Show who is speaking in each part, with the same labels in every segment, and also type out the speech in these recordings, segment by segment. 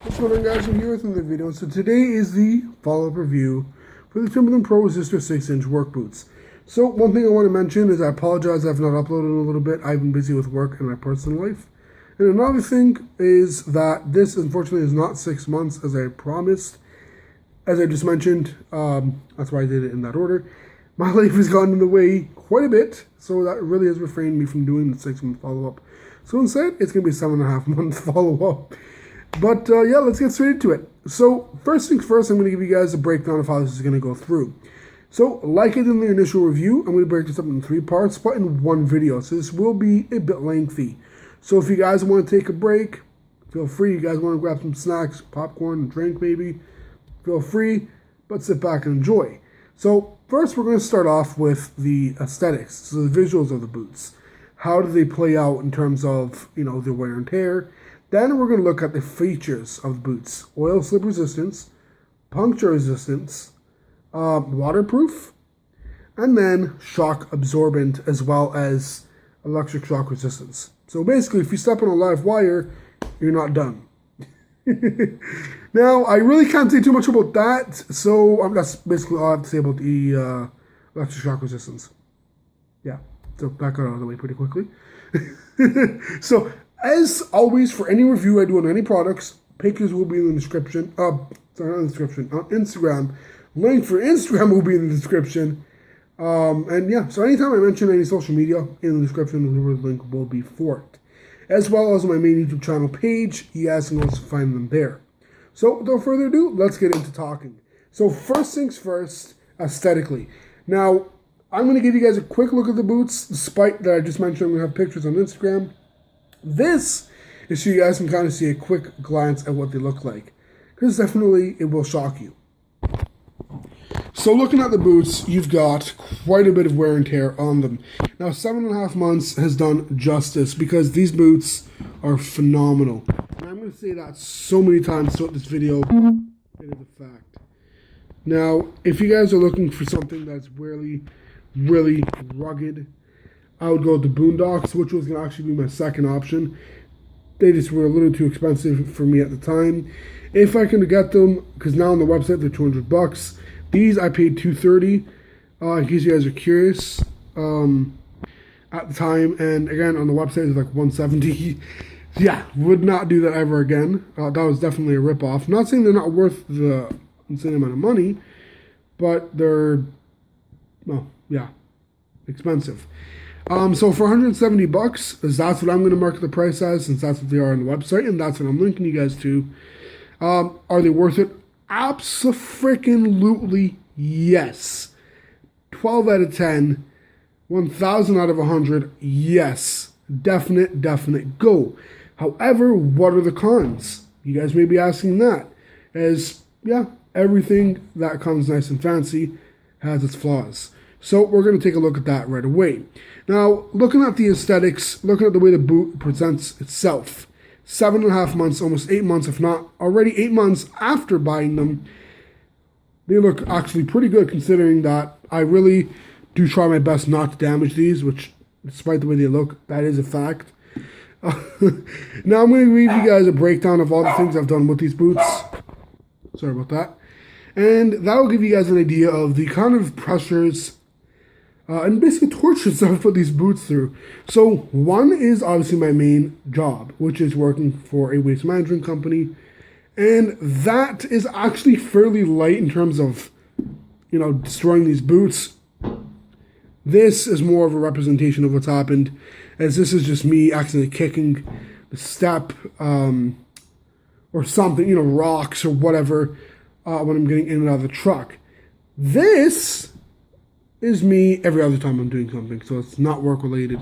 Speaker 1: What's going on, guys? I'm here with another video. So today is the follow-up review for the Timberland Pro Resister 6-inch work boots. So one thing I want to mention is I apologize I've not uploaded in a little bit. I've been busy with work and my personal life. And another thing is that this unfortunately is not 6 months as I promised. As I just mentioned, that's why I did it in that order. My life has gotten in the way quite a bit, so that really has refrained me from doing the 6-month follow-up. So instead, it's going to be a 7.5 month follow-up. But yeah, let's get straight into it. So first things first, I'm going to give you guys a breakdown of how this is going to go through. So like I did in the initial review, I'm going to break this up in 3 parts, but in one video. So this will be a bit lengthy. So if you guys want to take a break, feel free. You guys want to grab some snacks, popcorn, drink maybe, feel free, but sit back and enjoy. So first we're going to start off with the aesthetics, so the visuals of the boots. How do they play out in terms of, you know, the wear and tear? Then we're going to look at the features of the boots. Oil slip resistance, puncture resistance, waterproof, and then shock absorbent as well as electric shock resistance. So basically, if you step on a live wire, you're not done. Now, I really can't say too much about that, so that's basically all I have to say about the electric shock resistance. Yeah, so that got out of the way pretty quickly. So, as always, for any review I do on any products, pictures will be in the description. Sorry, not in the description. On Instagram. Link for Instagram will be in the description. And yeah, so anytime I mention any social media, in the description, the link will be for it. As well as my main YouTube channel page, you guys can also find them there. So, without further ado, let's get into talking. So, first things first, aesthetically. Now, I'm going to give you guys a quick look at the boots, despite that I just mentioned I'm going to have pictures on Instagram. This is so you guys can kind of see a quick glance at what they look like. Because definitely it will shock you. So looking at the boots, you've got quite a bit of wear and tear on them. Now 7.5 months has done justice because these boots are phenomenal. And I'm going to say that so many times throughout this video. It is a fact. Now, if you guys are looking for something that's really, really rugged, I would go with the Boondocks, which was going to actually be my second option. They just were a little too expensive for me at the time. If I can get them, because now on the website they're $200. These I paid $230. In case you guys are curious, at the time, and again on the website it's like $170. Yeah, would not do that ever again. That was definitely a ripoff. Not saying they're not worth the insane amount of money, but they're, well, yeah, expensive. So for $170, that's what I'm going to mark the price as, since that's what they are on the website, and that's what I'm linking you guys to. Are they worth it? Abso-freaking-lutely yes. 12 out of 10. 1,000 out of 100, yes. Definite go. However, what are the cons? You guys may be asking that. As, yeah, everything that comes nice and fancy has its flaws. So we're going to take a look at that right away. Now, looking at the aesthetics, looking at the way the boot presents itself, 7.5 months, almost 8 months, if not already 8 months after buying them, they look actually pretty good considering that I really do try my best not to damage these, which, despite the way they look, that is a fact. Now I'm going to give you guys a breakdown of all the things I've done with these boots. Sorry about that. And that will give you guys an idea of the kind of pressures and basically tortures I've put these boots through. So one is obviously my main job, which is working for a waste management company. And that is actually fairly light in terms of, you know, destroying these boots. This is more of a representation of what's happened, as this is just me accidentally kicking the step or something, you know, rocks or whatever, when I'm getting in and out of the truck. This is me every other time I'm doing something, so it's not work related.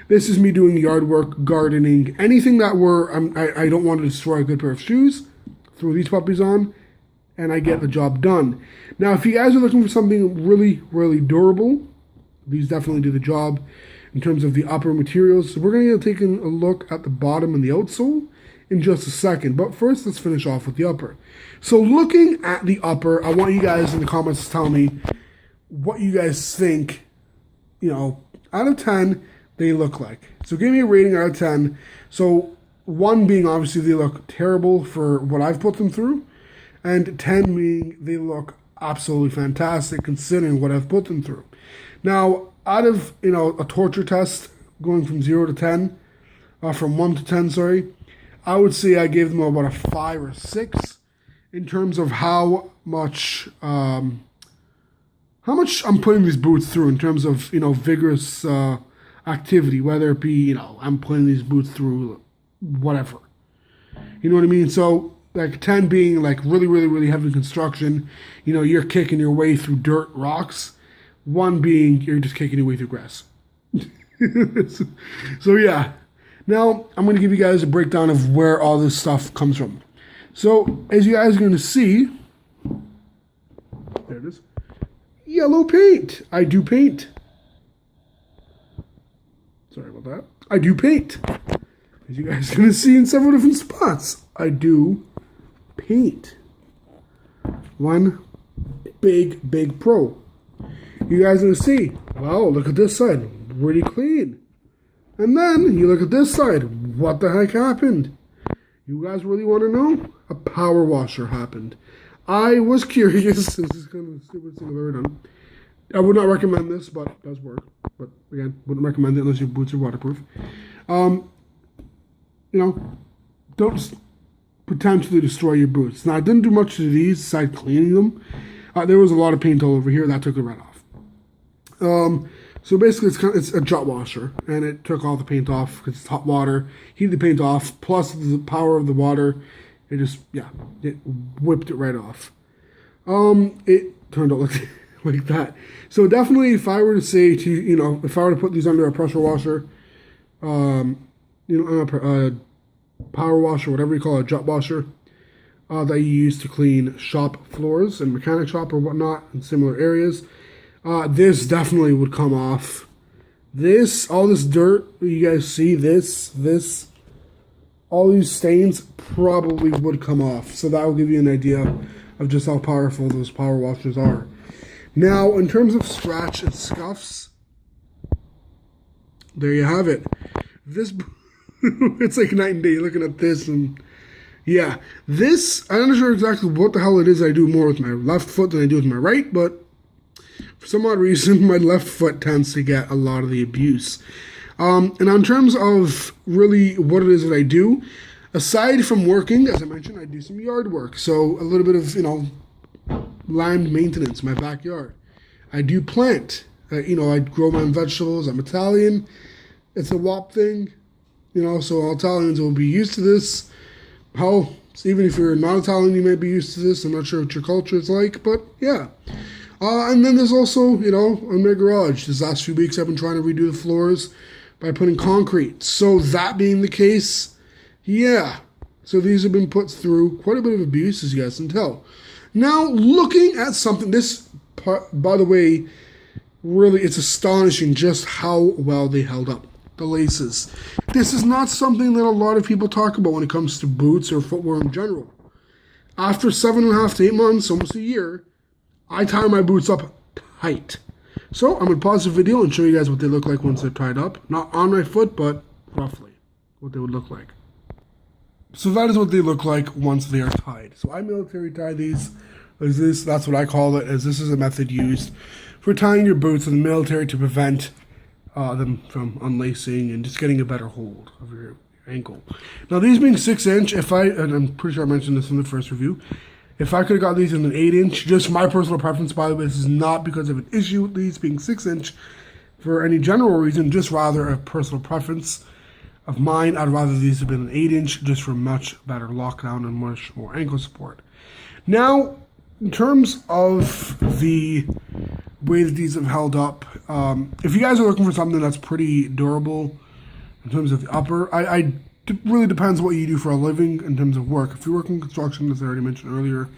Speaker 1: This is me doing yard work, gardening, anything that I don't want to destroy a good pair of shoes, throw these puppies on, and I get the job done. Now, if you guys are looking for something really, really durable, these definitely do the job in terms of the upper materials. So we're going to take a look at the bottom and the outsole in just a second. But first, let's finish off with the upper. So looking at the upper, I want you guys in the comments to tell me what you guys think, you know, out of 10 they look like. So give me a rating out of 10. So 1 being obviously they look terrible for what I've put them through, and 10 being they look absolutely fantastic considering what I've put them through. Now, out of, a torture test going from 0 to 10, from 1 to 10, sorry, I would say I gave them about a 5 or 6 in terms of how much I'm putting these boots through in terms of, vigorous activity, whether it be, I'm putting these boots through whatever. You know what I mean? So, like 10 being like really, really, really heavy construction, you're kicking your way through dirt, rocks. 1 being you're just kicking your way through grass. So yeah. Now, I'm going to give you guys a breakdown of where all this stuff comes from. So, as you guys are going to see, there it is, yellow paint. I do paint. Sorry about that. I do paint. As you guys are going to see in several different spots, I do paint. 1 big, big pro. You guys are going to see, wow, look at this side. Really clean. And then you look at this side. What the heck happened? You guys really want to know? A power washer happened. I was curious. This is kind of the stupidest thing I've ever done. I would not recommend this, but it does work. But again, wouldn't recommend it unless your boots are waterproof. Don't potentially destroy your boots. Now, I didn't do much to these aside cleaning them. There was a lot of paint all over here. That took it right off. So basically, it's a jet washer, and it took all the paint off because it's hot water. Heated the paint off, plus the power of the water. It whipped it right off. It turned out like that. So definitely, if I were to say to if I were to put these under a pressure washer, a power washer, whatever you call it, a jet washer, that you use to clean shop floors and mechanic shop or whatnot in similar areas. This definitely would come off. All this dirt, you guys see this, all these stains probably would come off. So that will give you an idea of just how powerful those power washers are. Now, in terms of scratch and scuffs, there you have it. This, it's like night and day looking at this and yeah, this, I'm not sure exactly what the hell it is I do more with my left foot than I do with my right, but for some odd reason, my left foot tends to get a lot of the abuse. And in terms of really what it is that I do, aside from working, as I mentioned, I do some yard work. So a little bit of, land maintenance in my backyard. I do plant. I grow my own vegetables. I'm Italian. It's a WAP thing. So all Italians will be used to this. Hell, even if you're not Italian, you may be used to this. I'm not sure what your culture is like, but yeah. And then there's also, in my garage, this last few weeks I've been trying to redo the floors by putting concrete. So that being the case, yeah. So these have been put through quite a bit of abuse, as you guys can tell. Now, looking at something, this part, by the way, really, it's astonishing just how well they held up. The laces. This is not something that a lot of people talk about when it comes to boots or footwear in general. After 7.5 to 8 months, almost a year, I tie my boots up tight. So I'm going to pause the video and show you guys what they look like once they're tied up. Not on my foot, but roughly what they would look like. So that is what they look like once they are tied. So I military tie these as this. That's what I call it, as this is a method used for tying your boots in the military to prevent them from unlacing and just getting a better hold of your ankle. Now these being 6-inch, and I'm pretty sure I mentioned this in the first review, if I could have got these in an 8-inch, just my personal preference, by the way, this is not because of an issue with these being 6-inch for any general reason, just rather a personal preference of mine. I'd rather these have been an 8-inch just for much better lockdown and much more ankle support. Now, in terms of the way that these have held up, if you guys are looking for something that's pretty durable in terms of the upper, it really depends what you do for a living in terms of work. If you work in construction, as I already mentioned earlier,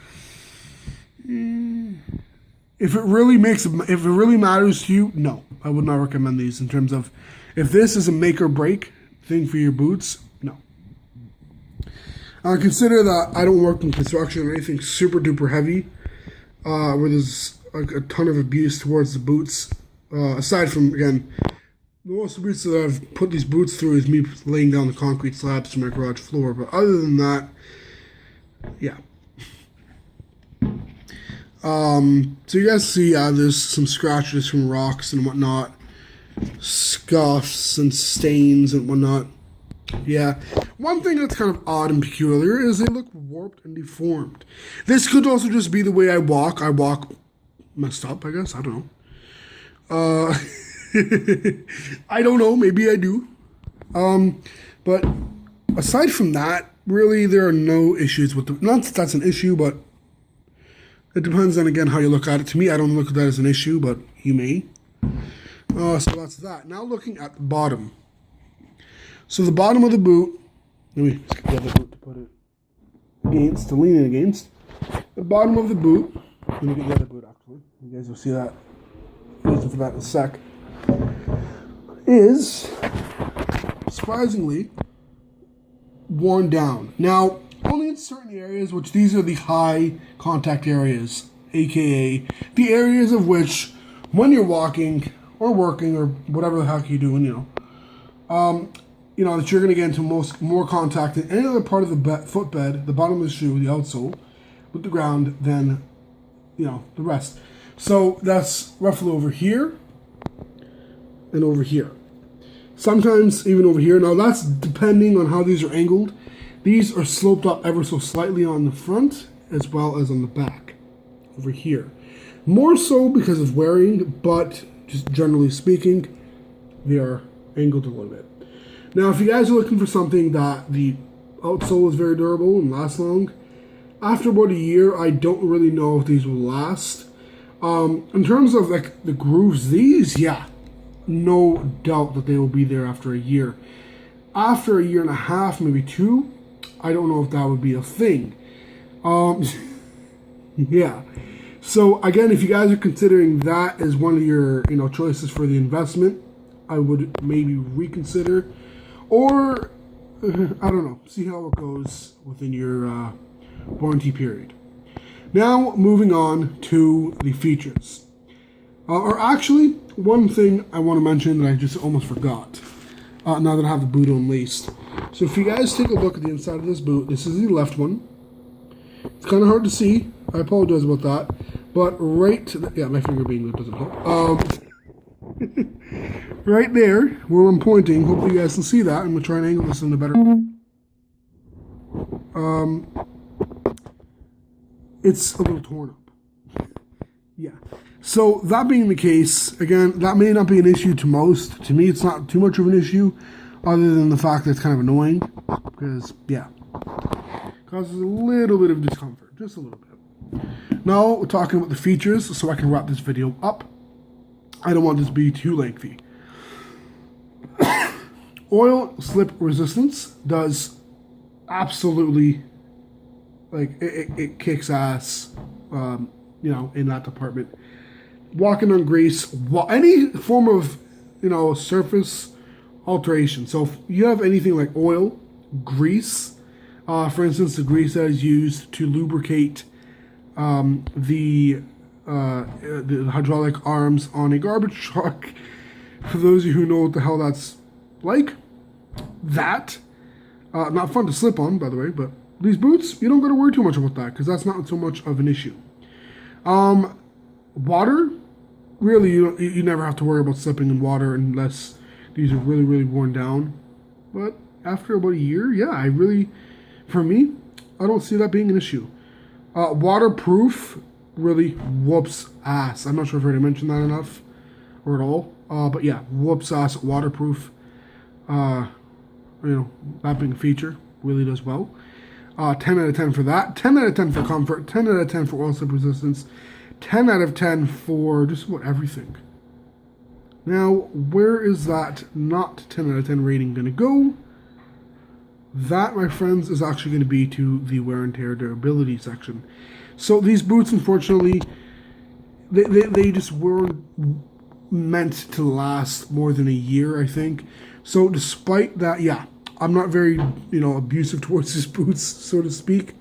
Speaker 1: if it really matters to you, no, I would not recommend these in terms of if this is a make or break thing for your boots, no. Consider that I don't work in construction or anything super duper heavy, where there's like a ton of abuse towards the boots. Aside from, again, The most boots that I've put these boots through is me laying down the concrete slabs to my garage floor. But other than that, yeah. So you guys see, there's some scratches from rocks and whatnot, scuffs and stains and whatnot. Yeah. One thing that's kind of odd and peculiar is they look warped and deformed. This could also just be the way I walk. I walk messed up, I guess. I don't know. I don't know. Maybe I do. But aside from that, really, there are no issues with the... Not that that's an issue, but it depends on, again, how you look at it. To me, I don't look at that as an issue, but you may. So that's that. Now looking at the bottom. So the bottom of the boot... Let me get the other boot to put it against, to lean it against. The bottom of the boot... Let me get the other boot, actually. You guys will see that. Reason for that in a sec. Is surprisingly worn down. Now, only in certain areas, which these are the high contact areas, aka the areas of which when you're walking or working or whatever the heck you're doing, that you're going to get into more contact in any other part of the footbed, the bottom of the shoe, the outsole, with the ground than the rest. So that's roughly over here and over here. Sometimes even over here. Now that's depending on how these are angled. These are sloped up ever so slightly on the front as well as on the back over here. More so because of wearing, but just generally speaking, they are angled a little bit. Now if you guys are looking for something that the outsole is very durable and lasts long, after about a year, I don't really know if these will last. In terms of like the grooves, these, no doubt that they will be there after a year. After a year and a half, maybe 2, I don't know if that would be a thing. Yeah. So again, if you guys are considering that as one of your choices for the investment, I would maybe reconsider, or I don't know, see how it goes within your warranty period. Now, moving on to the features. Or actually, one thing I want to mention that I just almost forgot, now that I have the boot unlaced. So if you guys take a look at the inside of this boot, this is the left one. It's kind of hard to see. I apologize about that. But right, my finger being moved doesn't help. Right there, where I'm pointing, hopefully you guys can see that. I'm going to try and angle this in a better... it's a little torn up. Yeah. So that being the case, again, that may not be an issue to most. To me, it's not too much of an issue, other than the fact that it's kind of annoying. Because, causes a little bit of discomfort. Just a little bit. Now, we're talking about the features, so I can wrap this video up. I don't want this to be too lengthy. Oil slip resistance does absolutely... it kicks ass, in that department. Walking on grease, any form of, surface alteration. So if you have anything like oil, grease, for instance, the grease that is used to lubricate the hydraulic arms on a garbage truck, for those of you who know what the hell that's like, not fun to slip on, by the way, but these boots, you don't got to worry too much about that, because that's not so much of an issue. Water, really, you never have to worry about slipping in water unless these are really, really worn down. But after about a year, for me, I don't see that being an issue. Waterproof really whoops ass. I'm not sure if I already mentioned that enough or at all. But yeah, whoops ass waterproof. That being a feature, really does well. 10 out of 10 for that. 10 out of 10 for comfort. 10 out of 10 for oil slip resistance. 10 out of 10 for just about everything. Now, where is that not 10 out of 10 rating going to go? That, my friends, is actually going to be to the wear and tear durability section. So these boots, unfortunately, they just weren't meant to last more than a year, I think. So despite that, I'm not very, abusive towards these boots, so to speak.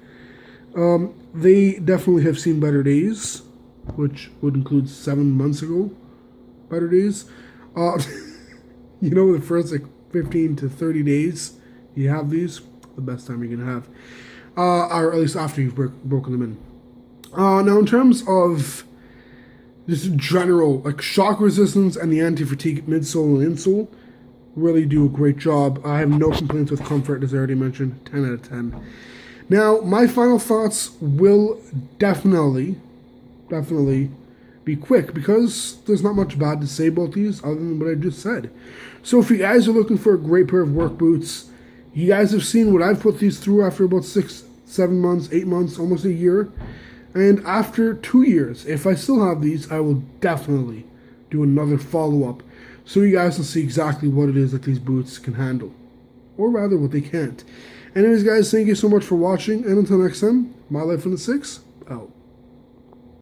Speaker 1: They definitely have seen better days, which would include 7 months ago. Better days. You know, the first like 15 to 30 days you have these, the best time you're gonna have, or at least after you've broken them in. Now, in terms of just general like shock resistance and the anti-fatigue midsole and insole, really do a great job. I have no complaints with comfort, as I already mentioned. 10 out of 10. Now, my final thoughts will definitely be quick, because there's not much bad to say about these other than what I just said. So if you guys are looking for a great pair of work boots, you guys have seen what I've put these through after about 6, 7 months, 8 months, almost a year. And after 2 years, if I still have these, I will definitely do another follow-up so you guys will see exactly what it is that these boots can handle. Or rather, what they can't. Anyways, guys, thank you so much for watching, and until next time, My Life in the 6, out.